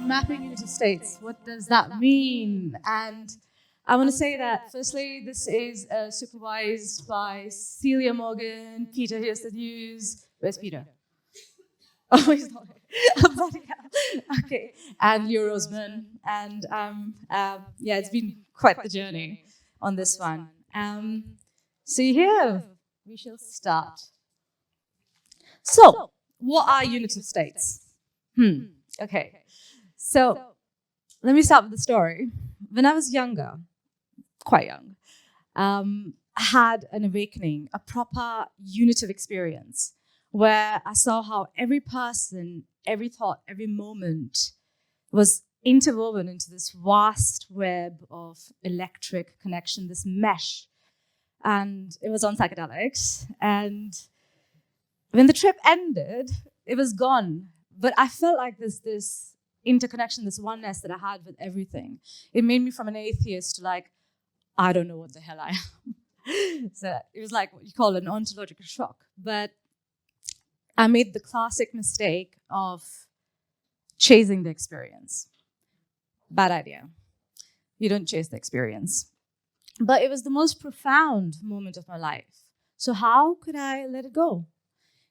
Mapping Unitive States. What does that mean? And I want to say that, firstly, this is supervised by Celia Morgan, Peter Sjöstedt-Hughes. Where's Peter? Oh, he's not here. Okay. And Leor Roseman. And yeah, it's been quite the journey on this one. So here we shall start. So, what are unitive states? Okay. So, let me start with the story. When I was younger, quite young, I had an awakening, a proper unitive experience, where I saw how every person, every thought, every moment was interwoven into this vast web of electric connection, this mesh. And it was on psychedelics. And when the trip ended, it was gone. But I felt like this interconnection, this oneness that I had with everything. It made me from an atheist to like, I don't know what the hell I am. So it was like what you call an ontological shock. But I made the classic mistake of chasing the experience. Bad idea. You don't chase the experience. But it was the most profound moment of my life. So how could I let it go?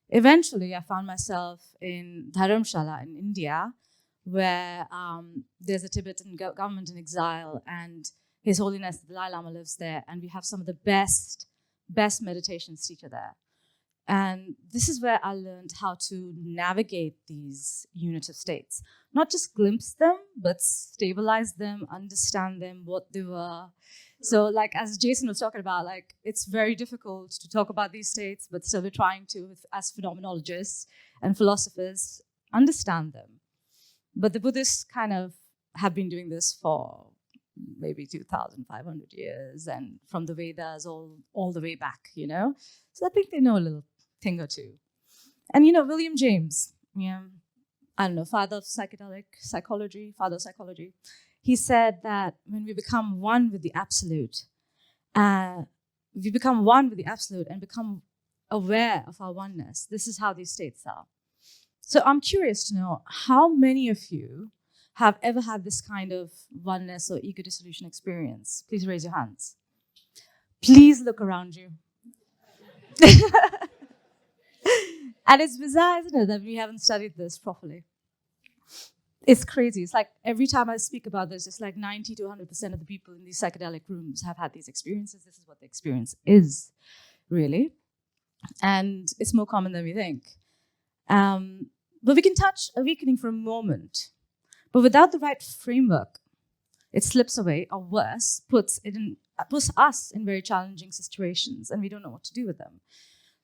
Eventually, I found myself in Dharamshala in India, where there's a Tibetan government in exile, and His Holiness the Dalai Lama lives there, and we have some of the best meditation teacher there. And this is where I learned how to navigate these unitive states. Not just glimpse them, but stabilize them, understand them, what they were. So like as Jason was talking about, like it's very difficult to talk about these states, but still we're trying to, as phenomenologists and philosophers, understand them. But the Buddhists kind of have been doing this for maybe 2,500 years, and from the Vedas all the way back, you know? So I think they know a little thing or two. And you know, William James, I don't know, father of psychology, he said that when we become one with the absolute, we become one with the absolute and become aware of our oneness. This is how these states are. So I'm curious to know how many of you have ever had this kind of oneness or ego dissolution experience. Please raise your hands. Please look around you. And it's bizarre, isn't it, that we haven't studied this properly? It's crazy. It's like every time I speak about this, it's like 90 to 100% of the people in these psychedelic rooms have had these experiences. This is what the experience is, really. And it's more common than we think. But we can touch awakening for a moment. But without the right framework, it slips away, or worse, puts us in very challenging situations, and we don't know what to do with them.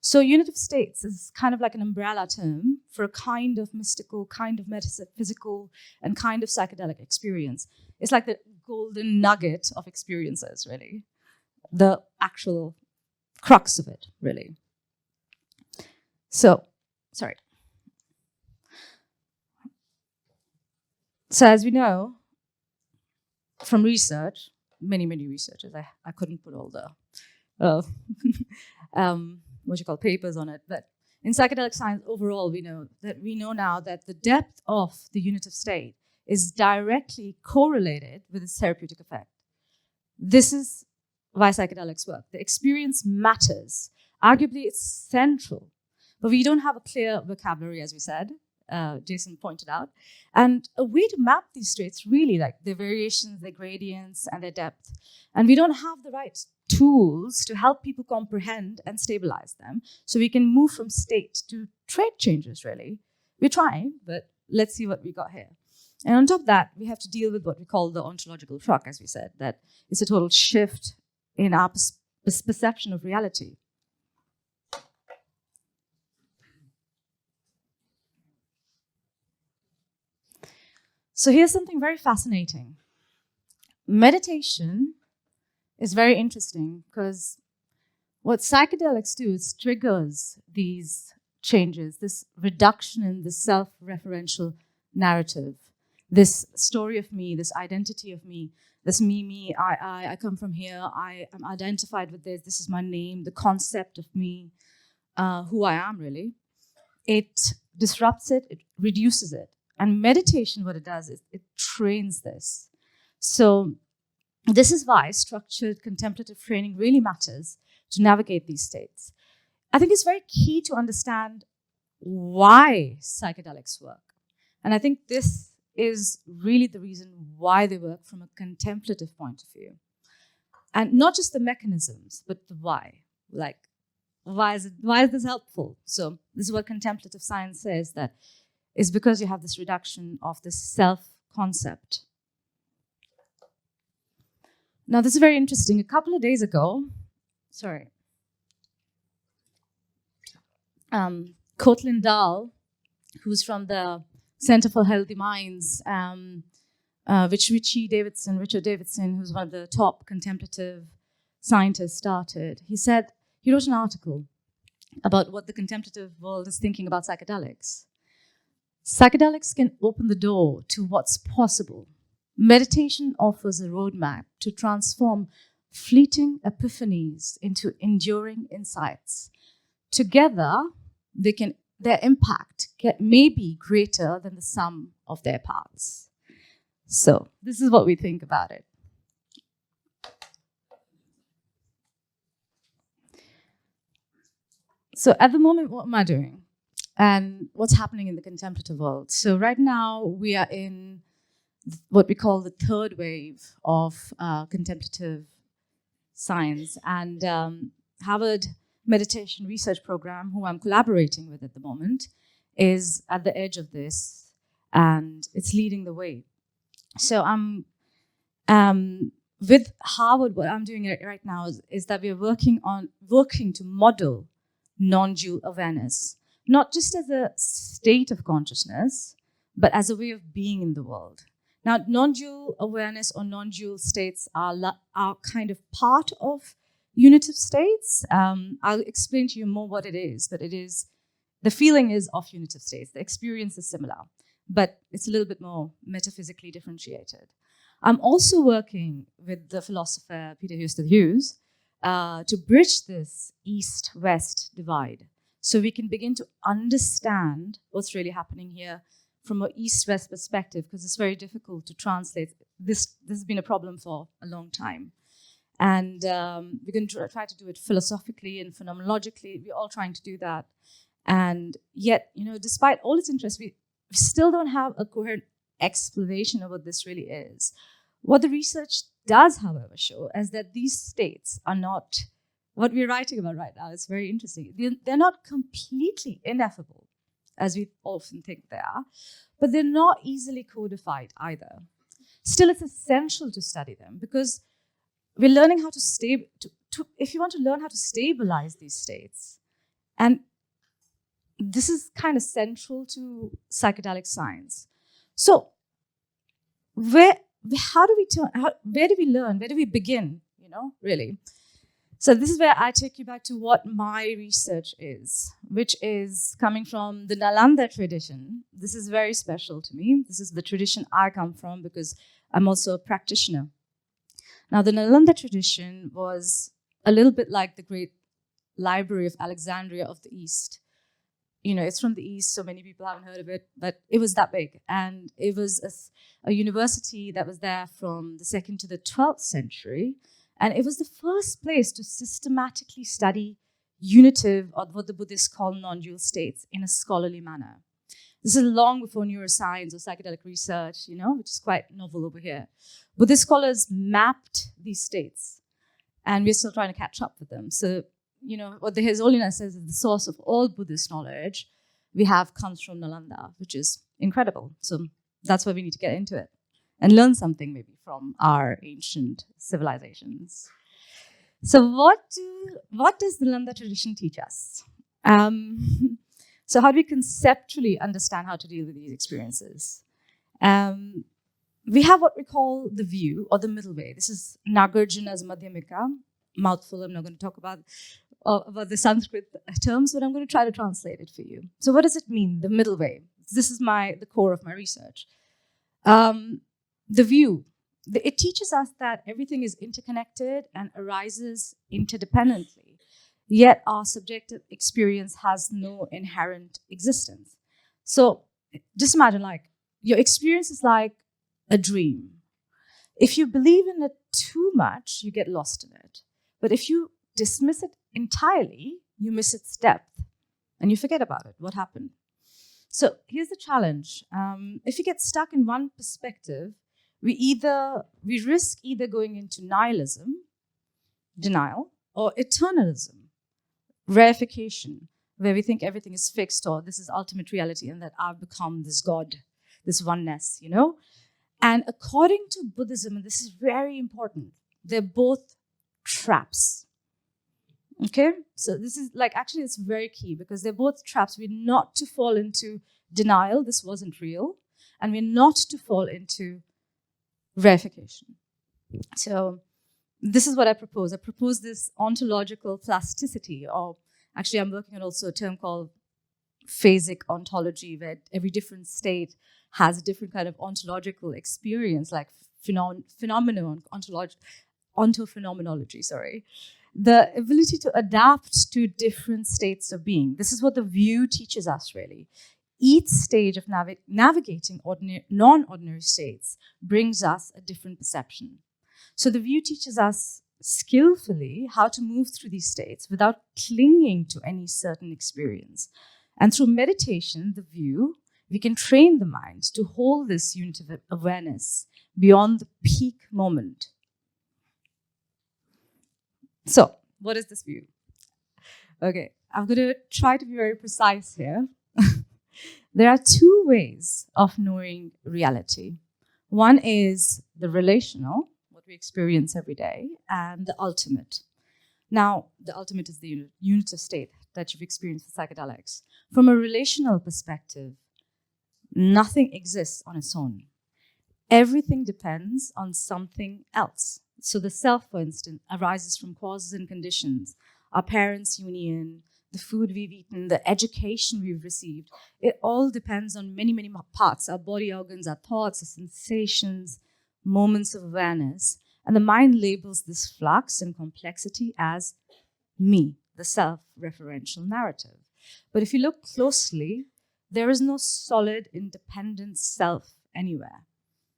So unitive states is kind of like an umbrella term for a kind of mystical, kind of metaphysical, and kind of psychedelic experience. It's like the golden nugget of experiences, really. The actual crux of it, really. So as we know from research, many researchers, I couldn't put all the papers on it, but in psychedelic science overall, we know now that the depth of the unitive state is directly correlated with its therapeutic effect. This is why psychedelics work. The experience matters. Arguably, it's central, but we don't have a clear vocabulary, as we said. Jason pointed out, and a way to map these states, really, like their variations, their gradients, and their depth. And we don't have the right tools to help people comprehend and stabilize them, so we can move from state to trait changes, really. We're trying, but let's see what we got here. And on top of that, we have to deal with what we call the ontological shock, as we said, that it's a total shift in our perception of reality. So here's something very fascinating. Meditation is very interesting because what psychedelics do is triggers these changes, this reduction in the self-referential narrative, this story of me, this identity of me, this me, I come from here, I am identified with this is my name, the concept of me, who I am really. It disrupts it, it reduces it. And meditation, what it does is it trains this. So this is why structured contemplative training really matters to navigate these states. I think it's very key to understand why psychedelics work. And I think this is really the reason why they work from a contemplative point of view. And not just the mechanisms, but the why. Like, why is this helpful? So this is what contemplative science says, that is because you have this reduction of the self-concept. Now, this is very interesting. A couple of days ago, Courtland Dahl, who's from the Center for Healthy Minds, Richard Davidson, who's one of the top contemplative scientists, started. He wrote an article about what the contemplative world is thinking about psychedelics. Psychedelics can open the door to what's possible. Meditation offers a roadmap to transform fleeting epiphanies into enduring insights. Together, their impact may be greater than the sum of their parts. So this is what we think about it. So at the moment, what am I doing? And what's happening in the contemplative world? So right now, we are in what we call the third wave of contemplative science. And Harvard Meditation Research Program, who I'm collaborating with at the moment, is at the edge of this, and it's leading the way. So I'm with Harvard. What I'm doing right now is that we're working to model non-dual awareness, not just as a state of consciousness, but as a way of being in the world. Now, non-dual awareness or non-dual states are kind of part of unitive states. I'll explain to you more what it is, but the feeling is of unitive states. The experience is similar, but it's a little bit more metaphysically differentiated. I'm also working with the philosopher Peter Sjöstedt-Hughes to bridge this East-West divide, so we can begin to understand what's really happening here from an East-West perspective, because it's very difficult to translate. This has been a problem for a long time. And we're going to try to do it philosophically and phenomenologically. We're all trying to do that. And yet, despite all its interest, we still don't have a coherent explanation of what this really is. What the research does, however, show is that these states are not, what we're writing about right now is very interesting. They're not completely ineffable, as we often think they are, but they're not easily codified either. Still, it's essential to study them, because we're learning how to if you want to learn how to stabilize these states, and this is kind of central to psychedelic science. So, where do we learn? Where do we begin? Really. So this is where I take you back to what my research is, which is coming from the Nālandā tradition. This is very special to me. This is the tradition I come from, because I'm also a practitioner. Now, the Nālandā tradition was a little bit like the great Library of Alexandria of the East. It's from the East, so many people haven't heard of it, but it was that big. And it was a university that was there from the 2nd to the 12th century. And it was the first place to systematically study unitive, or what the Buddhists call non-dual states, in a scholarly manner. This is long before neuroscience or psychedelic research, which is quite novel over here. Buddhist scholars mapped these states, and we're still trying to catch up with them. So, what the His Holiness says is the source of all Buddhist knowledge we have comes from Nālandā, which is incredible. So that's why we need to get into it and learn something maybe from our ancient civilizations. So what does the Nālandā tradition teach us? So how do we conceptually understand how to deal with these experiences? We have what we call the view, or the middle way. This is Nagarjuna's Madhyamaka. Mouthful, I'm not going to talk about the Sanskrit terms, but I'm going to try to translate it for you. So what does it mean, the middle way? This is the core of my research. The view, it teaches us that everything is interconnected and arises interdependently, yet our subjective experience has no inherent existence. So just imagine, your experience is like a dream. If you believe in it too much, you get lost in it. But if you dismiss it entirely, you miss its depth and you forget about it, what happened. So here's the challenge. If you get stuck in one perspective, we risk either going into nihilism, denial, or eternalism, reification, where we think everything is fixed or this is ultimate reality and that I've become this God, this oneness, And according to Buddhism, and this is very important, they're both traps. Okay? So this is actually it's very key because they're both traps. We're not to fall into denial, this wasn't real, and we're not to fall into reification. So this is what I propose. I propose this ontological plasticity, or actually I'm working on also a term called phasic ontology, where every different state has a different kind of ontological experience, like ontophenomenology, The ability to adapt to different states of being. This is what the view teaches us, really. Each stage of navigating non-ordinary states brings us a different perception. So the view teaches us skillfully how to move through these states without clinging to any certain experience. And through meditation, the view, we can train the mind to hold this unitive awareness beyond the peak moment. So, what is this view? Okay, I'm going to try to be very precise here. There are two ways of knowing reality. One is the relational, what we experience every day, and the ultimate. Now, the ultimate is the unitive state that you've experienced with psychedelics. From a relational perspective, nothing exists on its own. Everything depends on something else. So the self, for instance, arises from causes and conditions, our parents' union, the food we've eaten, the education we've received. It all depends on many, many parts, our body organs, our thoughts, our sensations, moments of awareness. And the mind labels this flux and complexity as me, the self-referential narrative. But if you look closely, there is no solid, independent self anywhere.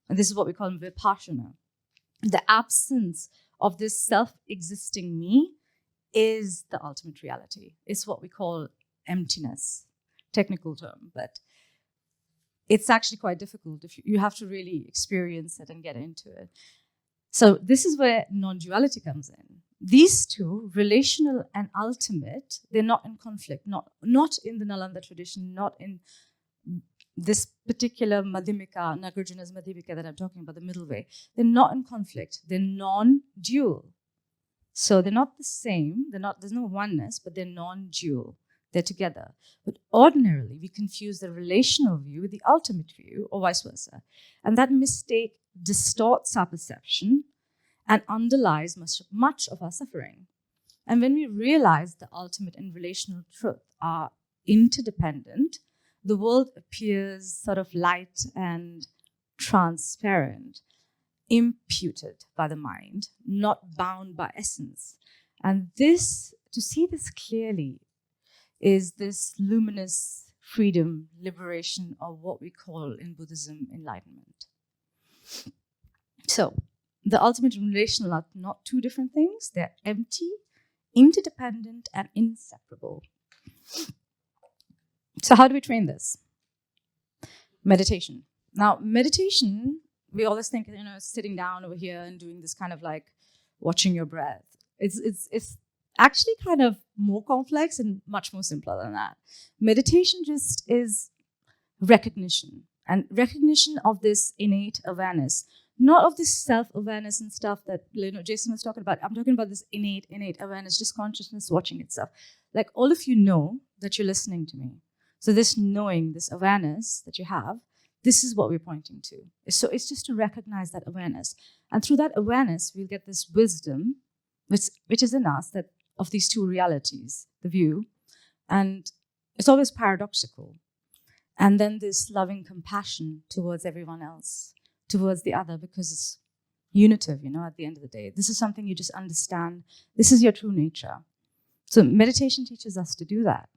And this is what we call Vipassana. The absence of this self-existing me is the ultimate reality. It's what we call emptiness, technical term, but it's actually quite difficult. If you have to really experience it and get into it. So this is where non-duality comes in. These two, relational and ultimate, they're not in conflict, not in the Nālandā tradition, not in this particular Madhyamaka, Nagarjuna's Madhyamaka that I'm talking about, the middle way. They're not in conflict. They're non-dual. So they're not the same. There's no oneness, but they're non-dual. They're together. But ordinarily, we confuse the relational view with the ultimate view, or vice versa. And that mistake distorts our perception and underlies much of our suffering. And when we realize the ultimate and relational truth are interdependent, the world appears sort of light and transparent, imputed by the mind, not bound by essence. And this, to see this clearly, is this luminous freedom, liberation, or what we call in Buddhism enlightenment. So, the ultimate and relational are not two different things. They're empty, interdependent, and inseparable. So how do we train this? Meditation. Now, meditation, we always think, sitting down over here and doing this kind of like watching your breath. It's actually kind of more complex and much more simpler than that. Meditation just is recognition, and recognition of this innate awareness, not of this self-awareness and stuff that Jason was talking about. I'm talking about this innate awareness, just consciousness watching itself. Like all of you know that you're listening to me. So this knowing, this awareness that you have, this is what we're pointing to. So it's just to recognize that awareness. And through that awareness, we'll get this wisdom, which is in us, that of these two realities, the view. And it's always paradoxical. And then this loving compassion towards everyone else, towards the other, because it's unitive, at the end of the day. This is something you just understand. This is your true nature. So meditation teaches us to do that.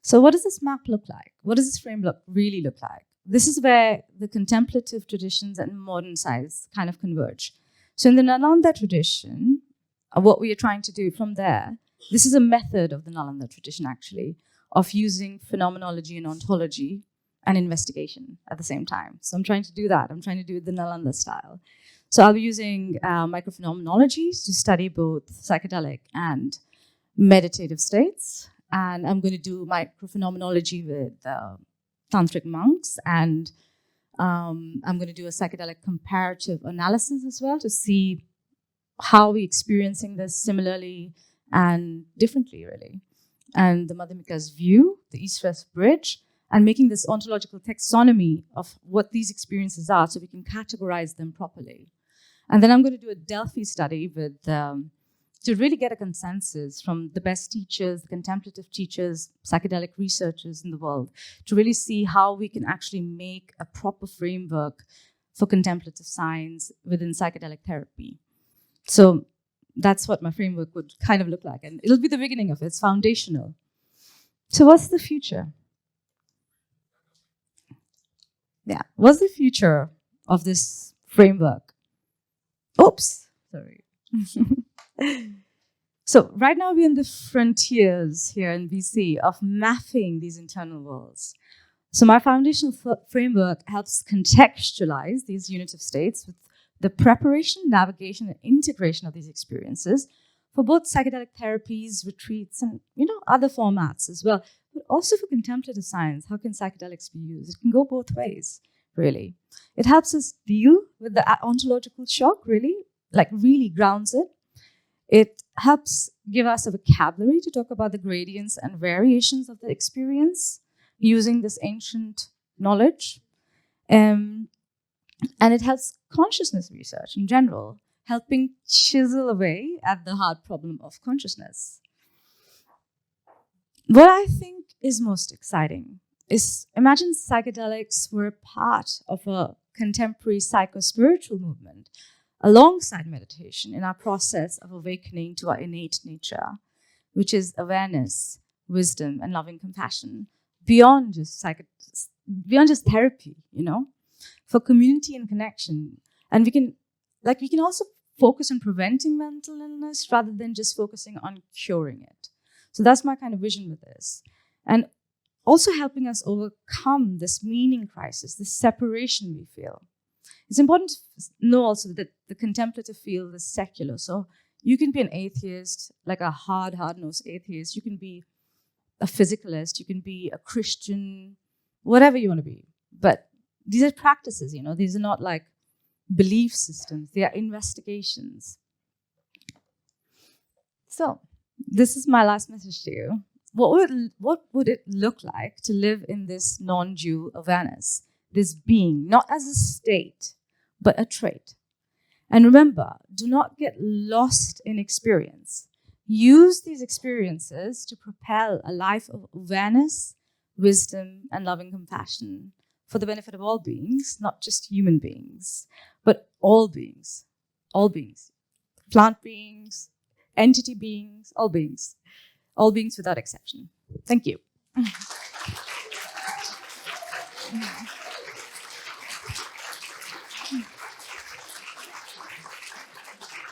So what does this map look like? What does this framework really look like? This is where the contemplative traditions and modern science kind of converge. So in the Nālandā tradition, what we are trying to do from there, this is a method of the Nālandā tradition actually, of using phenomenology and ontology and investigation at the same time. So I'm trying to do that. I'm trying to do it the Nālandā style. So I'll be using microphenomenologies to study both psychedelic and meditative states. And I'm going to do microphenomenology with tantric monks. And I'm going to do a psychedelic comparative analysis as well to see how we're experiencing this similarly and differently, really. And the Madhyamaka's view, the East-West bridge, and making this ontological taxonomy of what these experiences are so we can categorize them properly. And then I'm going to do a Delphi study with to really get a consensus from the best teachers, the contemplative teachers, psychedelic researchers in the world, to really see how we can actually make a proper framework for contemplative science within psychedelic therapy. So that's what my framework would kind of look like. And it'll be the beginning of it. It's foundational. So what's the future? Yeah, what's the future of this framework? Oops, sorry. So right now we're in the frontiers here in BC of mapping these internal worlds. So my foundational framework helps contextualize these unitive states with the preparation, navigation, and integration of these experiences for both psychedelic therapies, retreats, and other formats as well, but also for contemplative science. How can psychedelics be used? It can go both ways, really. It helps us deal with the ontological shock, really grounds it. It helps give us a vocabulary to talk about the gradients and variations of the experience using this ancient knowledge. And it helps consciousness research in general, helping chisel away at the hard problem of consciousness. What I think is most exciting is, imagine psychedelics were a part of a contemporary psycho-spiritual movement alongside meditation in our process of awakening to our innate nature, which is awareness, wisdom, and loving compassion, beyond just therapy, for community and connection. And we can also focus on preventing mental illness rather than just focusing on curing it. So that's my kind of vision with this. And also helping us overcome this meaning crisis, this separation we feel. It's important to know also that the contemplative field is secular. So you can be an atheist, like a hard-nosed atheist. You can be a physicalist. You can be a Christian, whatever you want to be. But these are practices, These are not like belief systems. They are investigations. So this is my last message to you. What would it look like to live in this non-dual awareness? This being, not as a state, but a trait. And remember, do not get lost in experience. Use these experiences to propel a life of awareness, wisdom, and loving compassion for the benefit of all beings, not just human beings, but all beings. All beings. Plant beings, entity beings, all beings. All beings without exception. Thank you.